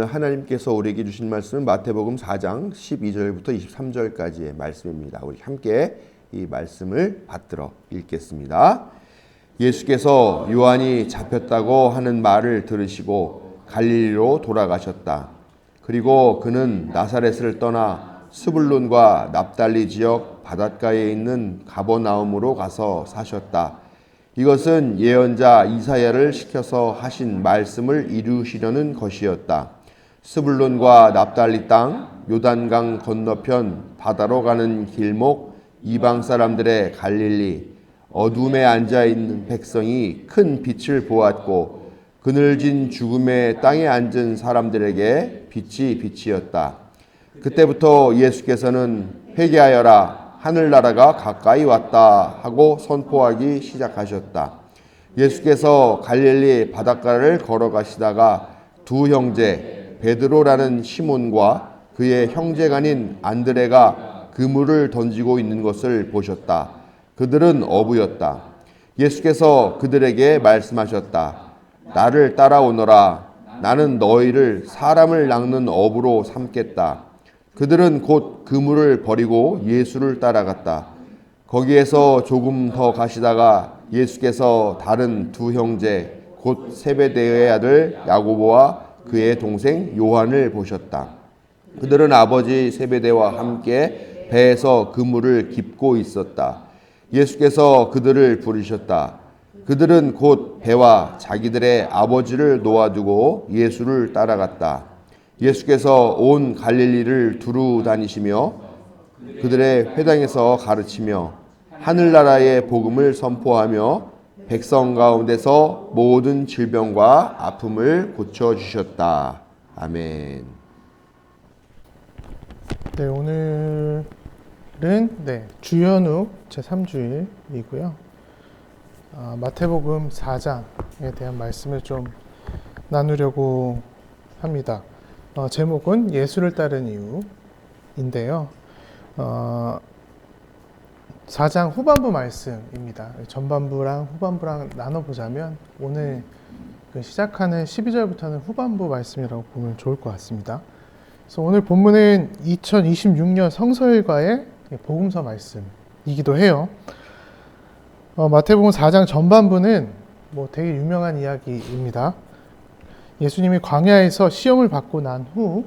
오늘 하나님께서 우리에게 주신 말씀은 마태복음 4장 12절부터 23절까지의 말씀입니다. 우리 함께 이 말씀을 받들어 읽겠습니다. 예수께서 요한이 잡혔다고 하는 말을 들으시고 갈릴리로 돌아가셨다. 그리고 그는 나사렛을 떠나 스불론과 납달리 지역 바닷가에 있는 가버나움으로 가서 사셨다. 이것은 예언자 이사야를 시켜서 하신 말씀을 이루시려는 것이었다. 스불론과 납달리 땅, 요단강 건너편 바다로 가는 길목, 이방 사람들의 갈릴리, 어둠에 앉아있는 백성이 큰 빛을 보았고 그늘진 죽음의 땅에 앉은 사람들에게 빛이 빛이었다. 그때부터 예수께서는 회개하여라, 하늘나라가 가까이 왔다 하고 선포하기 시작하셨다. 예수께서 갈릴리 바닷가를 걸어가시다가 두 형제 베드로라는 시몬과 그의 형제간인 안드레가 그물을 던지고 있는 것을 보셨다. 그들은 어부였다. 예수께서 그들에게 말씀하셨다. 나를 따라오너라. 나는 너희를 사람을 낚는 어부로 삼겠다. 그들은 곧 그물을 버리고 예수를 따라갔다. 거기에서 조금 더 가시다가 예수께서 다른 두 형제 곧 세베대의 아들 야고보와 그의 동생 요한을 보셨다. 그들은 아버지 세베대와 함께 배에서 그물을 깁고 있었다. 예수께서 그들을 부르셨다. 그들은 곧 배와 자기들의 아버지를 놓아두고 예수를 따라갔다. 예수께서 온 갈릴리를 두루 다니시며 그들의 회당에서 가르치며 하늘나라의 복음을 선포하며 백성 가운데서 모든 질병과 아픔을 고쳐주셨다. 아멘. 네, 오늘은 주연욱 제3주일이고요. 마태복음 4장에 대한 말씀을 좀 나누려고 합니다. 제목은 예수를 따른 이유인데요. 4장 후반부 말씀입니다. 전반부랑 후반부랑 나눠보자면 오늘 시작하는 12절부터는 후반부 말씀이라고 보면 좋을 것 같습니다. 그래서 오늘 본문은 2026년 성서일과의 복음서 말씀이기도 해요. 마태복음 4장 전반부는 되게 유명한 이야기입니다. 예수님이 광야에서 시험을 받고 난 후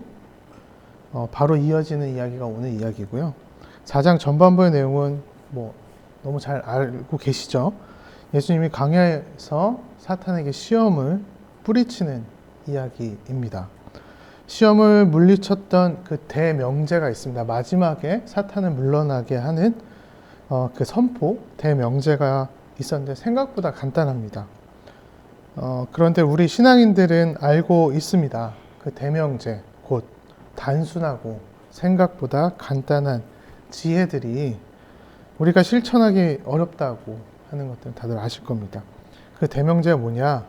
바로 이어지는 이야기가 오늘 이야기고요. 4장 전반부의 내용은 너무 잘 알고 계시죠? 예수님이 광야에서 사탄에게 시험을 뿌리치는 이야기입니다. 시험을 물리쳤던 그 대명제가 있습니다. 마지막에 사탄을 물러나게 하는 그 선포, 대명제가 있었는데 생각보다 간단합니다. 그런데 우리 신앙인들은 알고 있습니다. 그 대명제, 곧 단순하고 생각보다 간단한 지혜들이 우리가 실천하기 어렵다고 하는 것들은 다들 아실 겁니다. 그 대명제가 뭐냐?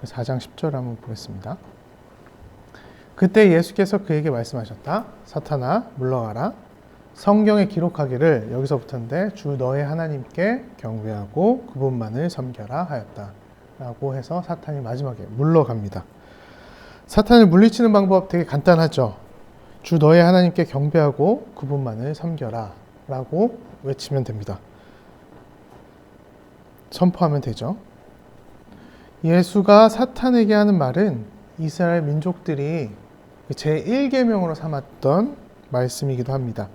4장 10절 한번 보겠습니다. 그때 예수께서 그에게 말씀하셨다. 사탄아, 물러가라. 성경에 기록하기를, 여기서부터인데, 주 너의 하나님께 경배하고 그분만을 섬겨라 하였다. 라고 해서 사탄이 마지막에 물러갑니다. 사탄을 물리치는 방법 되게 간단하죠. 주 너의 하나님께 경배하고 그분만을 섬겨라 라고 외치면 됩니다. 선포하면 되죠. 예수가 사탄에게 하는 말은 이스라엘 민족들이 제1계명으로 삼았던 말씀이기도 합니다.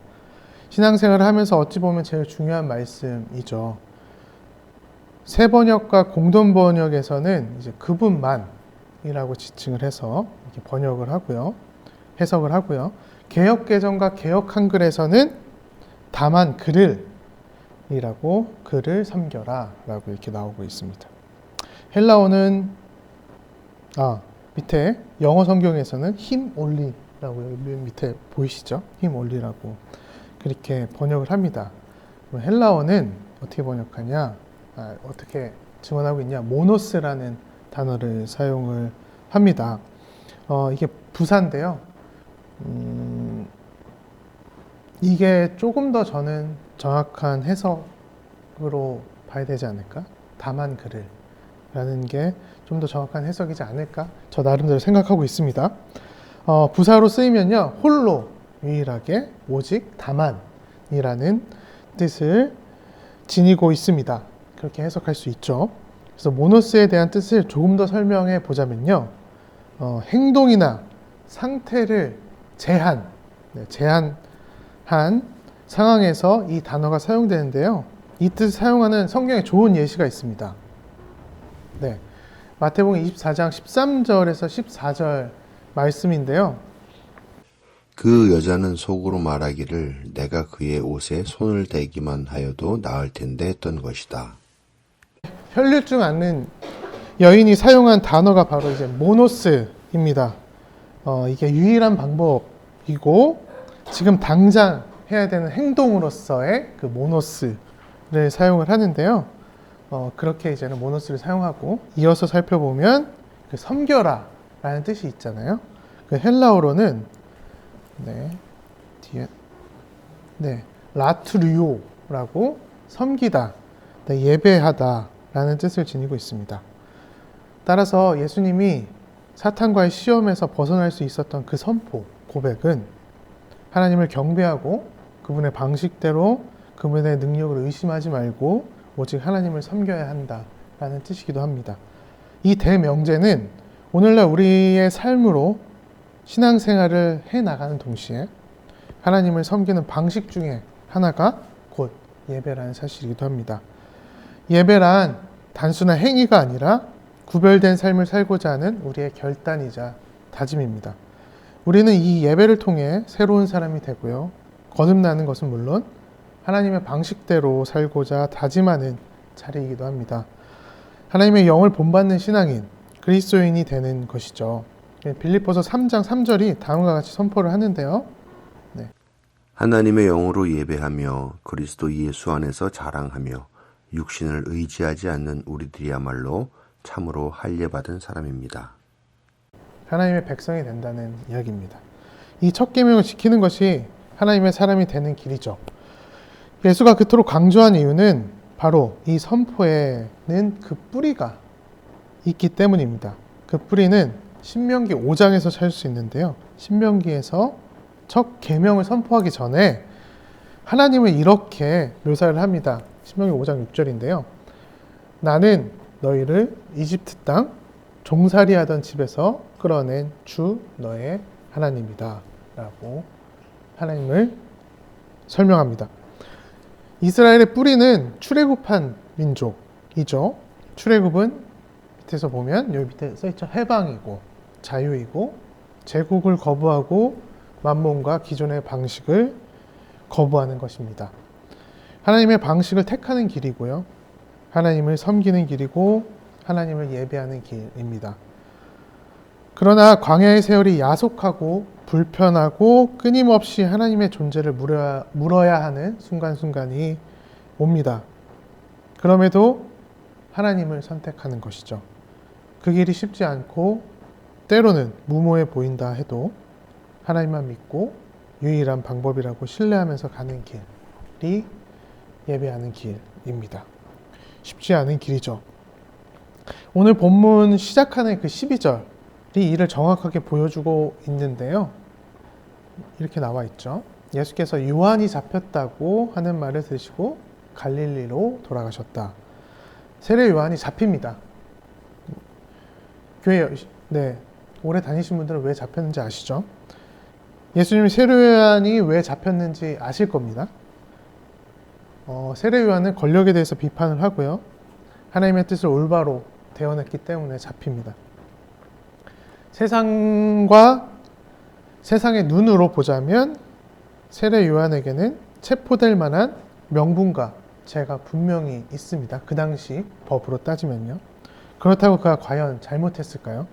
신앙생활을 하면서 어찌 보면 제일 중요한 말씀이죠. 새 번역과 공동 번역에서는 이제 그분만이라고 지칭을 해서 이렇게 번역을 하고요. 해석을 하고요. 개역 개정과 개역 한글에서는 다만 그를이라고 그를 섬겨라라고 이렇게 나오고 있습니다. 헬라어는 밑에 영어 성경에서는 him only라고 여기 밑에 보이시죠? him only라고 그렇게 번역을 합니다. 헬라어는 어떻게 번역하냐? 어떻게 증언하고 있냐? 모노스라는 단어를 사용을 합니다. 이게 부사인데요. 이게 조금 더 저는 정확한 해석으로 봐야 되지 않을까? 다만 그를 라는 게 좀 더 정확한 해석이지 않을까? 저 나름대로 생각하고 있습니다. 부사로 쓰이면요, 홀로, 유일하게, 오직, 다만이라는 뜻을 지니고 있습니다. 그렇게 해석할 수 있죠. 그래서 모노스에 대한 뜻을 조금 더 설명해 보자면요, 행동이나 상태를 제한한 상황에서 이 단어가 사용되는데요. 이 뜻을 사용하는 성경에 좋은 예시가 있습니다. 네, 마태복음 24장 13절에서 14절 말씀인데요. 그 여자는 속으로 말하기를 내가 그의 옷에 손을 대기만 하여도 나을 텐데 했던 것이다. 혈류증 앓는 여인이 사용한 단어가 바로 이제 모노스입니다. 이게 유일한 방법이고 지금 당장 해야 되는 행동으로서의 그 모노스를 사용을 하는데요. 그렇게 이제는 모노스를 사용하고 이어서 살펴보면 그 섬겨라 라는 뜻이 있잖아요. 그 헬라어로는 라투리오라고 섬기다, 예배하다 라는 뜻을 지니고 있습니다. 따라서 예수님이 사탄과의 시험에서 벗어날 수 있었던 그 선포, 고백은 하나님을 경배하고 그분의 방식대로 그분의 능력을 의심하지 말고 오직 하나님을 섬겨야 한다라는 뜻이기도 합니다. 이 대명제는 오늘날 우리의 삶으로 신앙생활을 해나가는 동시에 하나님을 섬기는 방식 중에 하나가 곧 예배라는 사실이기도 합니다. 예배란 단순한 행위가 아니라 구별된 삶을 살고자 하는 우리의 결단이자 다짐입니다. 우리는 이 예배를 통해 새로운 사람이 되고요, 거듭나는 것은 물론 하나님의 방식대로 살고자 다짐하는 자리이기도 합니다. 하나님의 영을 본받는 신앙인, 그리스도인이 되는 것이죠. 빌립보서 3장 3절이 다음과 같이 선포를 하는데요. 하나님의 영으로 예배하며 그리스도 예수 안에서 자랑하며 육신을 의지하지 않는 우리들이야말로 참으로 할례받은 사람입니다. 하나님의 백성이 된다는 이야기입니다. 이 첫 계명을 지키는 것이 하나님의 사람이 되는 길이죠. 예수가 그토록 강조한 이유는 바로 이 선포에는 그 뿌리가 있기 때문입니다. 그 뿌리는 신명기 5장에서 찾을 수 있는데요. 신명기에서 첫 계명을 선포하기 전에 하나님을 이렇게 묘사를 합니다. 신명기 5장 6절인데요. 나는 너희를 이집트 땅 종살이 하던 집에서 끌어낸 주 너의 하나님이다 라고 하나님을 설명합니다. 이스라엘의 뿌리는 출애굽한 민족이죠. 출애굽은 밑에서 보면 여기 밑에 써있죠. 해방이고 자유이고 제국을 거부하고 만몬과 기존의 방식을 거부하는 것입니다. 하나님의 방식을 택하는 길이고요, 하나님을 섬기는 길이고 하나님을 예배하는 길입니다. 그러나 광야의 세월이 야속하고 불편하고 끊임없이 하나님의 존재를 물어야 하는 순간순간이 옵니다. 그럼에도 하나님을 선택하는 것이죠. 그 길이 쉽지 않고 때로는 무모해 보인다 해도 하나님만 믿고 유일한 방법이라고 신뢰하면서 가는 길이 예배하는 길입니다. 쉽지 않은 길이죠. 오늘 본문 시작하는 그 12절이 이를 정확하게 보여주고 있는데요. 이렇게 나와 있죠. 예수께서 요한이 잡혔다고 하는 말을 들으시고 갈릴리로 돌아가셨다. 세례 요한이 잡힙니다. 교회 오래 다니신 분들은 왜 잡혔는지 아시죠? 예수님이 세례 요한이 왜 잡혔는지 아실 겁니다. 세례 요한은 권력에 대해서 비판을 하고요, 하나님의 뜻을 올바로 대언했기 때문에 잡힙니다. 세상의 눈으로 보자면 세례 요한에게는 체포될 만한 명분과 죄가 분명히 있습니다. 그 당시 법으로 따지면요. 그렇다고 그가 과연 잘못했을까요?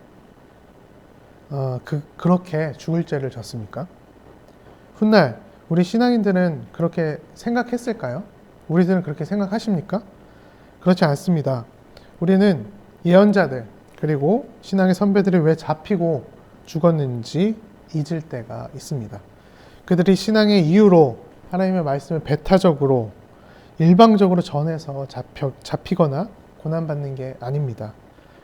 그렇게 죽을 죄를 졌습니까? 훗날 우리 신앙인들은 그렇게 생각했을까요? 우리들은 그렇게 생각하십니까? 그렇지 않습니다. 우리는 예언자들 그리고 신앙의 선배들이 왜 잡히고 죽었는지 잊을 때가 있습니다. 그들이 신앙의 이유로 하나님의 말씀을 배타적으로 일방적으로 전해서 잡히거나 고난받는 게 아닙니다.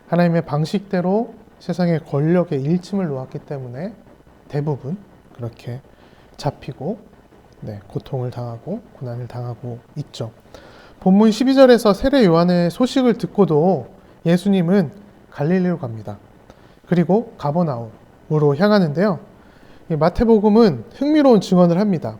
하나님의 방식대로 세상의 권력의 일침을 놓았기 때문에 대부분 그렇게 잡히고 고통을 당하고 고난을 당하고 있죠. 본문 12절에서 세례 요한의 소식을 듣고도 예수님은 갈릴리로 갑니다. 그리고 가버나움으로 향하는데요. 마태복음은 흥미로운 증언을 합니다.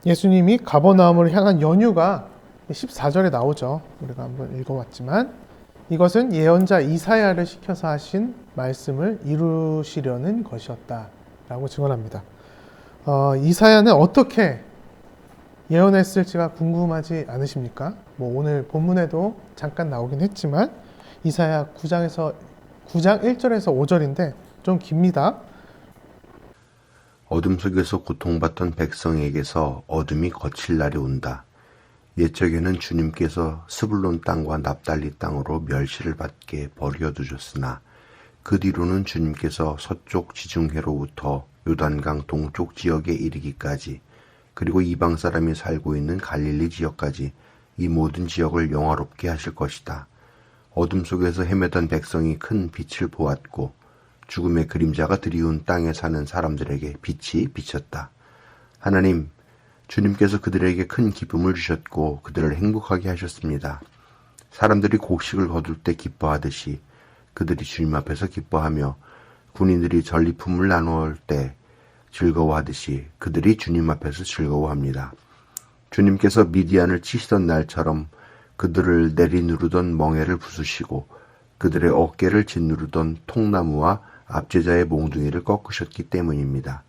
예수님이 가버나움으로 향한 연유가 14절에 나오죠. 우리가 한번 읽어봤지만 이것은 예언자 이사야를 시켜서 하신 말씀을 이루시려는 것이었다라고 증언합니다. 이사야는 어떻게 예언했을지가 궁금하지 않으십니까? 오늘 본문에도 잠깐 나오긴 했지만 이사야 9장 1절에서 5절인데 좀 깁니다. 어둠 속에서 고통받던 백성에게서 어둠이 거칠 날이 온다. 옛적에는 주님께서 스불론 땅과 납달리 땅으로 멸시를 받게 버려두셨으나 그 뒤로는 주님께서 서쪽 지중해로부터 요단강 동쪽 지역에 이르기까지 그리고 이방 사람이 살고 있는 갈릴리 지역까지 이 모든 지역을 영화롭게 하실 것이다. 어둠 속에서 헤매던 백성이 큰 빛을 보았고 죽음의 그림자가 드리운 땅에 사는 사람들에게 빛이 비쳤다. 하나님, 주님께서 그들에게 큰 기쁨을 주셨고 그들을 행복하게 하셨습니다. 사람들이 곡식을 거둘 때 기뻐하듯이 그들이 주님 앞에서 기뻐하며 군인들이 전리품을 나누을 때 즐거워하듯이 그들이 주님 앞에서 즐거워합니다. 주님께서 미디안을 치시던 날처럼 그들을 내리누르던 멍에를 부수시고 그들의 어깨를 짓누르던 통나무와 압제자의 몽둥이를 꺾으셨기 때문입니다.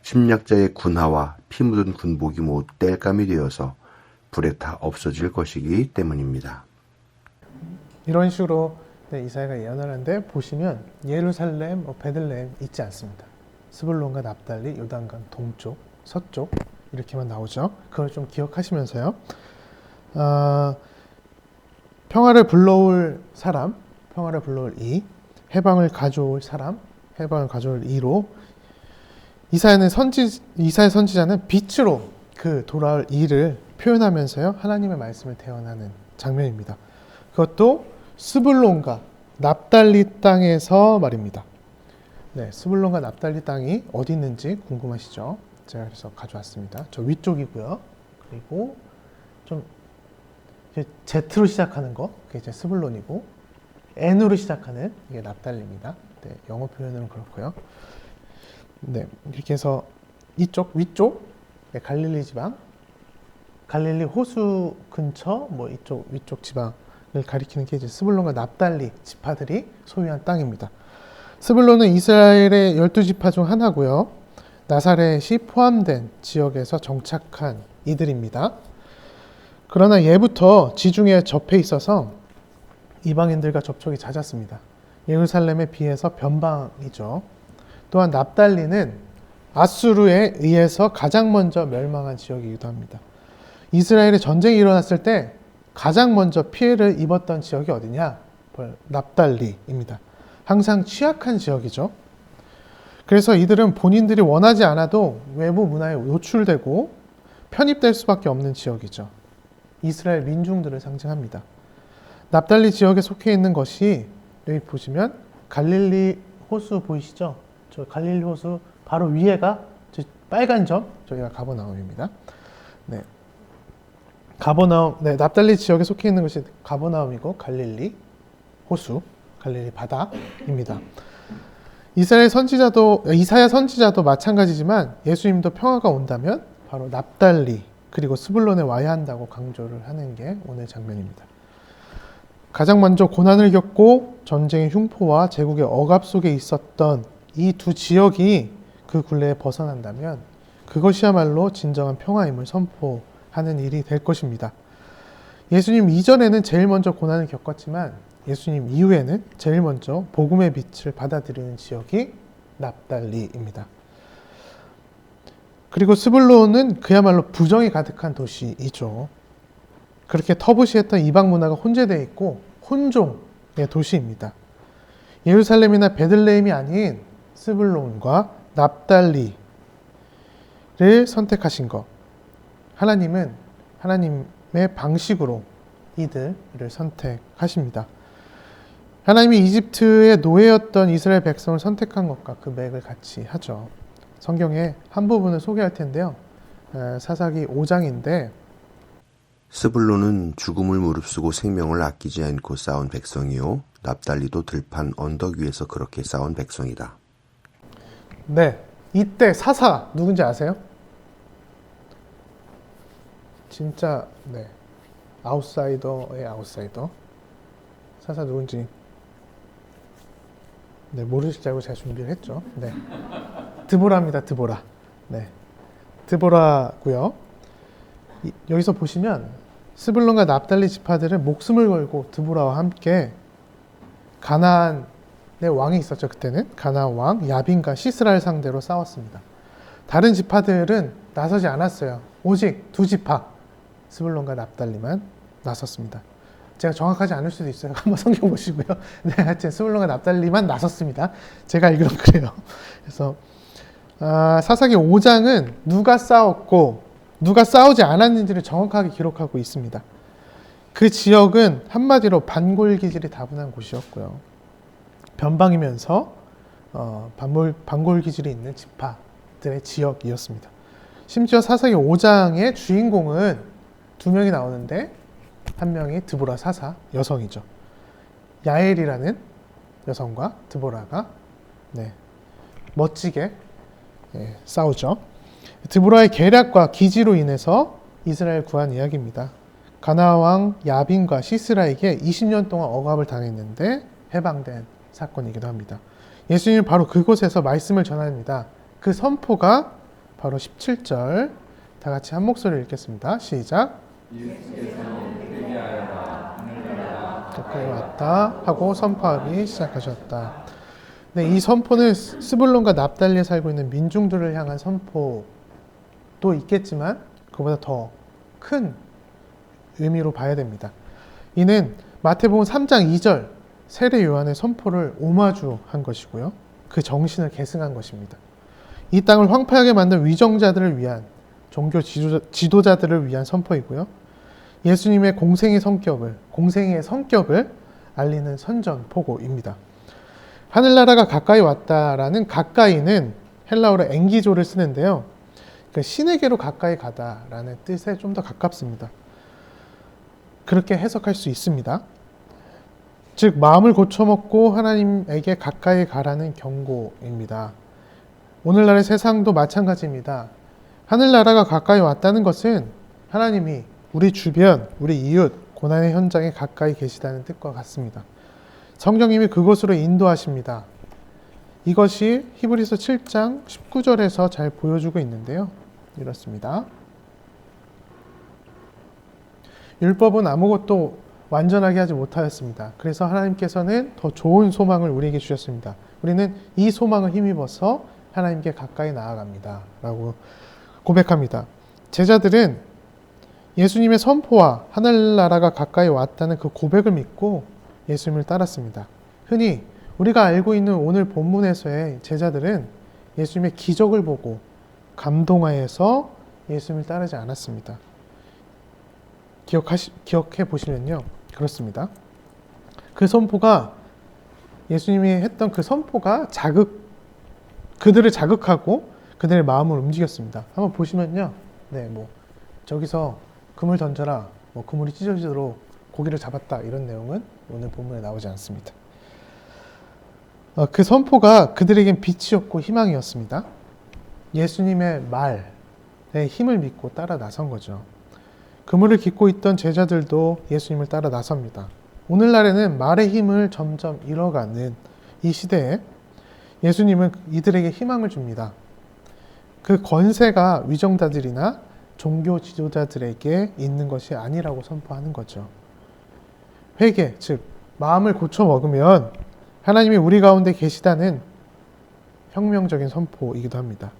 침략자의 군화와 피 묻은 군복이 모두 땔감이 되어서 불에 타 없어질 것이기 때문입니다. 이런 식으로 이사야가 예언을 하는데 보시면 예루살렘, 베들레헴 있지 않습니다. 스불론과 납달리, 요단강 동쪽, 서쪽 이렇게만 나오죠. 그걸 좀 기억하시면서요. 평화를 불러올 사람, 평화를 불러올 이, 해방을 가져올 사람, 해방을 가져올 이로 이사야의 선지자는 빛으로 그 돌아올 이를 표현하면서요. 하나님의 말씀을 대언하는 장면입니다. 그것도 스불론과 납달리 땅에서 말입니다. 스불론과 납달리 땅이 어디 있는지 궁금하시죠? 제가 그래서 가져왔습니다. 저 위쪽이고요. 그리고 좀 Z로 시작하는 거, 그게 이제 스불론이고 N으로 시작하는 이게 납달리입니다. 영어 표현은 그렇고요. 이렇게 해서 이쪽 위쪽 갈릴리 지방, 갈릴리 호수 근처 이쪽 위쪽 지방을 가리키는 게 이제 스불론과 납달리 지파들이 소유한 땅입니다. 스불론은 이스라엘의 12지파 중 하나고요. 나사렛이 포함된 지역에서 정착한 이들입니다. 그러나 예부터 지중해에 접해 있어서 이방인들과 접촉이 잦았습니다. 예루살렘에 비해서 변방이죠. 또한 납달리는 아수르에 의해서 가장 먼저 멸망한 지역이기도 합니다. 이스라엘의 전쟁이 일어났을 때 가장 먼저 피해를 입었던 지역이 어디냐? 납달리입니다. 항상 취약한 지역이죠. 그래서 이들은 본인들이 원하지 않아도 외부 문화에 노출되고 편입될 수밖에 없는 지역이죠. 이스라엘 민중들을 상징합니다. 납달리 지역에 속해 있는 것이 여기 보시면 갈릴리 호수 보이시죠? 저 갈릴리 호수 바로 위에가 저 빨간 점, 저기가 가버나움입니다. 가버나움, 납달리 지역에 속해 있는 것이 가버나움이고 갈릴리 호수, 갈릴리 바다입니다. 이사야 선지자도 마찬가지지만 예수님도 평화가 온다면 바로 납달리 그리고 스불론에 와야 한다고 강조를 하는 게 오늘 장면입니다. 가장 먼저 고난을 겪고 전쟁의 흉포와 제국의 억압 속에 있었던 이 두 지역이 그 굴레에 벗어난다면 그것이야말로 진정한 평화임을 선포하는 일이 될 것입니다. 예수님 이전에는 제일 먼저 고난을 겪었지만 예수님 이후에는 제일 먼저 복음의 빛을 받아들이는 지역이 납달리입니다. 그리고 스불론은 그야말로 부정이 가득한 도시이죠. 그렇게 터부시했던 이방 문화가 혼재되어 있고 혼종의 도시입니다. 예루살렘이나 베들레헴이 아닌 스불론과 납달리를 선택하신 것. 하나님은 하나님의 방식으로 이들을 선택하십니다. 하나님이 이집트의 노예였던 이스라엘 백성을 선택한 것과 그 맥을 같이 하죠. 성경의 한 부분을 소개할 텐데요. 사사기 5장인데 스불론은 죽음을 무릅쓰고 생명을 아끼지 않고 싸운 백성이요 납달리도 들판 언덕 위에서 그렇게 싸운 백성이다. 네, 이때 사사 누군지 아세요? 진짜 네, 아웃사이더의 아웃사이더. 사사 누군지 네, 모르실 줄 알고 제가 준비를 했죠. 네, 드보라입니다. 드보라. 네, 드보라고요. 여기서 보시면 스불론과 납달리 지파들은 목숨을 걸고 드보라와 함께 가나안의 왕이 있었죠. 그때는 가나안 왕 야빈과 시스라를 상대로 싸웠습니다. 다른 지파들은 나서지 않았어요. 오직 두 지파 스불론과 납달리만 나섰습니다. 제가 정확하지 않을 수도 있어요. 한번 성경 보시고요. 네, 하여튼 스불론과 납달리만 나섰습니다. 제가 알기로는 그래요. 그래서 사사기 5장은 누가 싸웠고 누가 싸우지 않았는지를 정확하게 기록하고 있습니다. 그 지역은 한마디로 반골기질이 다분한 곳이었고요. 변방이면서 반골기질이 있는 지파들의 지역이었습니다. 심지어 사사기 5장의 주인공은 두 명이 나오는데 한 명이 드보라 사사 여성이죠. 야엘이라는 여성과 드보라가 멋지게 싸우죠. 드보라의 계략과 기지로 인해서 이스라엘 구한 이야기입니다. 가나안 왕 야빈과 시스라에게 20년 동안 억압을 당했는데 해방된 사건이기도 합니다. 예수님은 바로 그곳에서 말씀을 전합니다. 그 선포가 바로 17절 다 같이 한 목소리로 읽겠습니다. 시작. 가까이 왔다 하고 선포하기 시작하셨다. 네, 이 선포는 스불론과 납달리에 살고 있는 민중들을 향한 선포도 있겠지만 그보다 더 큰 의미로 봐야 됩니다. 이는 마태복음 3장 2절 세례 요한의 선포를 오마주한 것이고요. 그 정신을 계승한 것입니다. 이 땅을 황폐하게 만든 위정자들을 위한 종교 지도자들을 위한 선포이고요. 예수님의 공생의 성격을 알리는 선전포고입니다. 하늘나라가 가까이 왔다라는 가까이는 헬라어로 엥기조를 쓰는데요. 신에게로 가까이 가다라는 뜻에 좀 더 가깝습니다. 그렇게 해석할 수 있습니다. 즉 마음을 고쳐먹고 하나님에게 가까이 가라는 경고입니다. 오늘날의 세상도 마찬가지입니다. 하늘나라가 가까이 왔다는 것은 하나님이 우리 주변, 우리 이웃, 고난의 현장에 가까이 계시다는 뜻과 같습니다. 성령님이 그곳으로 인도하십니다. 이것이 히브리서 7장 19절에서 잘 보여주고 있는데요. 이렇습니다. 율법은 아무것도 완전하게 하지 못하였습니다. 그래서 하나님께서는 더 좋은 소망을 우리에게 주셨습니다. 우리는 이 소망을 힘입어서 하나님께 가까이 나아갑니다. 라고 고백합니다. 제자들은 예수님의 선포와 하늘나라가 가까이 왔다는 그 고백을 믿고 예수님을 따랐습니다. 흔히 우리가 알고 있는 오늘 본문에서의 제자들은 예수님의 기적을 보고 감동하여서 예수님을 따르지 않았습니다. 기억해 보시면요. 그렇습니다. 그 선포가 예수님이 했던 그 선포가 그들을 자극하고 그들의 마음을 움직였습니다. 한번 보시면요. 저기서 그물 던져라. 그물이 찢어지도록 고기를 잡았다. 이런 내용은 오늘 본문에 나오지 않습니다. 그 선포가 그들에겐 빛이었고 희망이었습니다. 예수님의 말에 힘을 믿고 따라 나선 거죠. 그물을 깃고 있던 제자들도 예수님을 따라 나섭니다. 오늘날에는 말의 힘을 점점 잃어가는 이 시대에 예수님은 이들에게 희망을 줍니다. 그 권세가 위정자들이나 종교 지도자들에게 있는 것이 아니라고 선포하는 거죠. 회개, 즉 마음을 고쳐 먹으면 하나님이 우리 가운데 계시다는 혁명적인 선포이기도 합니다.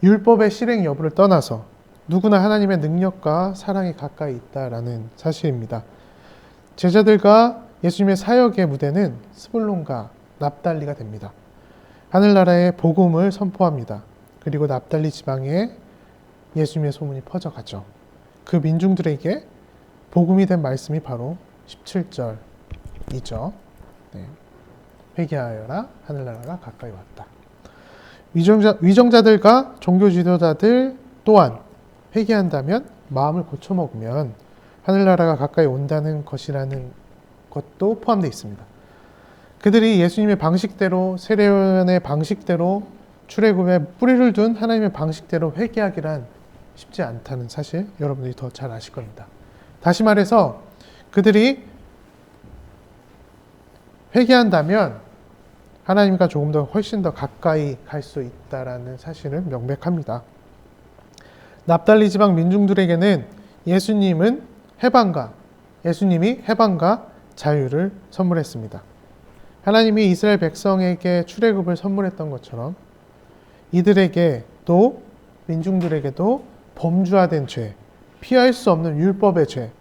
율법의 실행 여부를 떠나서 누구나 하나님의 능력과 사랑이 가까이 있다라는 사실입니다. 제자들과 예수님의 사역의 무대는 스불론과 납달리가 됩니다. 하늘나라의 복음을 선포합니다. 그리고 납달리 지방에 예수님의 소문이 퍼져가죠. 그 민중들에게 복음이 된 말씀이 바로 17절이죠. 네. 회개하여라 하늘나라가 가까이 왔다. 위정자들과 종교 지도자들 또한 회개한다면 마음을 고쳐먹으면 하늘나라가 가까이 온다는 것이라는 것도 포함되어 있습니다. 그들이 예수님의 방식대로 세례요한의 방식대로 출애굽에 뿌리를 둔 하나님의 방식대로 회개하기란 쉽지 않다는 사실 여러분들이 더 잘 아실 겁니다. 다시 말해서 그들이 회개한다면 하나님과 조금 더 훨씬 더 가까이 갈 수 있다라는 사실은 명백합니다. 납달리 지방 민중들에게는 예수님이 해방과 자유를 선물했습니다. 하나님이 이스라엘 백성에게 출애굽을 선물했던 것처럼 이들에게도 민중들에게도 범주화된 죄, 피할 수 없는 율법의 죄,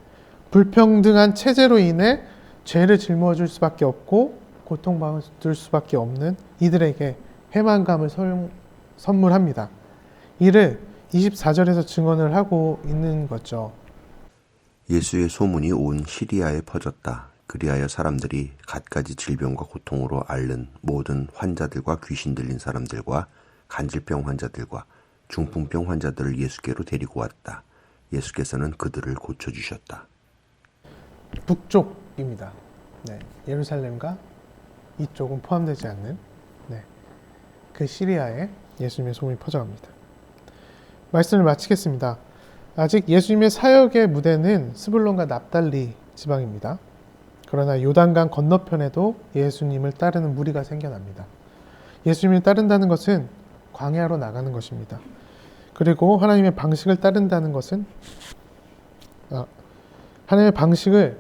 불평등한 체제로 인해 죄를 짊어질 수밖에 없고 고통받을 수밖에 없는 이들에게 해방감을 선물합니다. 이를 24절에서 증언을 하고 있는 거죠. 예수의 소문이 온 시리아에 퍼졌다. 그리하여 사람들이 갖가지 질병과 고통으로 앓는 모든 환자들과 귀신 들린 사람들과 간질병 환자들과 중풍병 환자들을 예수께로 데리고 왔다. 예수께서는 그들을 고쳐주셨다. 북쪽입니다. 네, 예루살렘과 이쪽은 포함되지 않는 그 시리아에 예수님의 소문이 퍼져갑니다. 말씀을 마치겠습니다. 아직 예수님의 사역의 무대는 스불론과 납달리 지방입니다. 그러나 요단강 건너편에도 예수님을 따르는 무리가 생겨납니다. 예수님을 따른다는 것은 광야로 나가는 것입니다. 그리고 하나님의 방식을 따른다는 것은 하나님의 방식을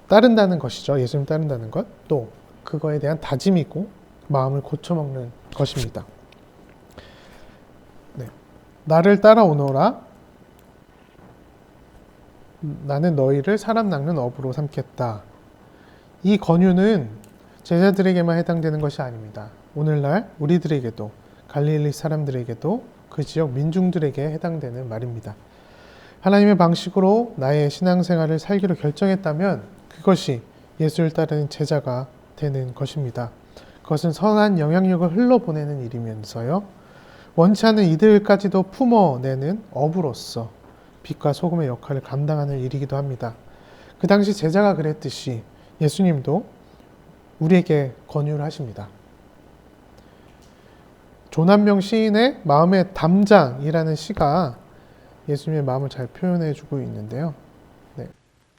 따른다는 것이죠. 예수님 따른다는 것. 또 그거에 대한 다짐이고 마음을 고쳐먹는 것입니다. 네. 나를 따라오너라. 나는 너희를 사람 낚는 어부로 삼겠다. 이 권유는 제자들에게만 해당되는 것이 아닙니다. 오늘날 우리들에게도 갈릴리 사람들에게도 그 지역 민중들에게 해당되는 말입니다. 하나님의 방식으로 나의 신앙생활을 살기로 결정했다면 그것이 예수를 따르는 제자가 되는 것입니다. 그것은 선한 영향력을 흘러보내는 일이면서요. 원치 않는 이들까지도 품어내는 어부로서 빛과 소금의 역할을 감당하는 일이기도 합니다. 그 당시 제자가 그랬듯이 예수님도 우리에게 권유를 하십니다. 조남명 시인의 마음의 담장이라는 시가 예수님의 마음을 잘 표현해 주고 있는데요. 네.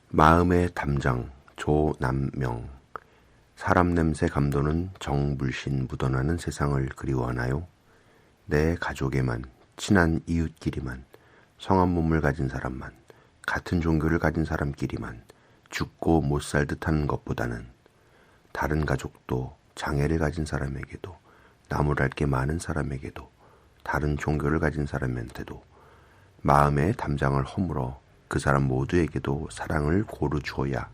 마음의 담장 조남명. 사람 냄새 감도는 정물씬 묻어나는 세상을 그리워하나요? 내 가족에만, 친한 이웃끼리만, 성한 몸을 가진 사람만, 같은 종교를 가진 사람끼리만 죽고 못 살 듯한 것보다는 다른 가족도 장애를 가진 사람에게도 나무랄 게 많은 사람에게도 다른 종교를 가진 사람한테도 마음의 담장을 허물어 그 사람 모두에게도 사랑을 고루 주어야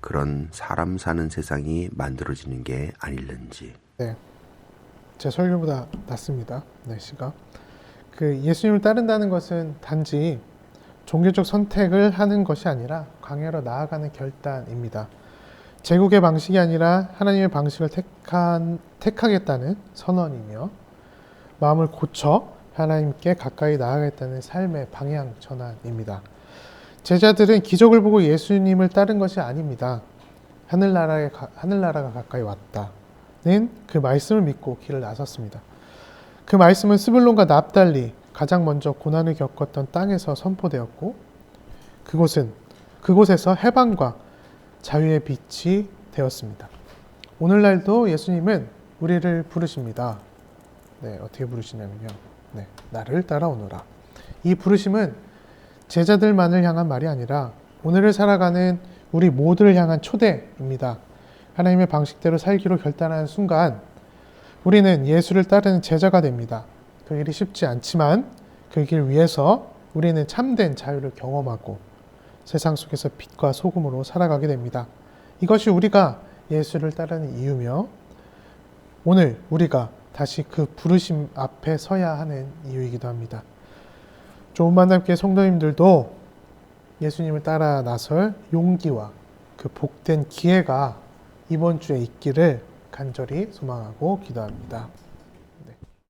그런 사람 사는 세상이 만들어지는 게 아닐는지. 네, 제 설교보다 낫습니다. 네, 시가. 예수님을 따른다는 것은 단지 종교적 선택을 하는 것이 아니라 광야로 나아가는 결단입니다. 제국의 방식이 아니라 하나님의 방식을 택하겠다는 선언이며 마음을 고쳐 하나님께 가까이 나아가겠다는 삶의 방향 전환입니다. 제자들은 기적을 보고 예수님을 따른 것이 아닙니다. 하늘나라가 가까이 왔다는 그 말씀을 믿고 길을 나섰습니다. 그 말씀은 스불론과 납달리 가장 먼저 고난을 겪었던 땅에서 선포되었고 그곳에서 해방과 자유의 빛이 되었습니다. 오늘날도 예수님은 우리를 부르십니다. 네, 어떻게 부르시냐면요. 네, 나를 따라오너라. 이 부르심은 제자들만을 향한 말이 아니라 오늘을 살아가는 우리 모두를 향한 초대입니다. 하나님의 방식대로 살기로 결단하는 순간 우리는 예수를 따르는 제자가 됩니다. 그 일이 쉽지 않지만 그 길 위에서 우리는 참된 자유를 경험하고 세상 속에서 빛과 소금으로 살아가게 됩니다. 이것이 우리가 예수를 따르는 이유며 오늘 우리가 다시 그 부르심 앞에 서야 하는 이유이기도 합니다. 좋은 만남교회 성도님들도 예수님을 따라 나설 용기와 그 복된 기회가 이번 주에 있기를 간절히 소망하고 기도합니다.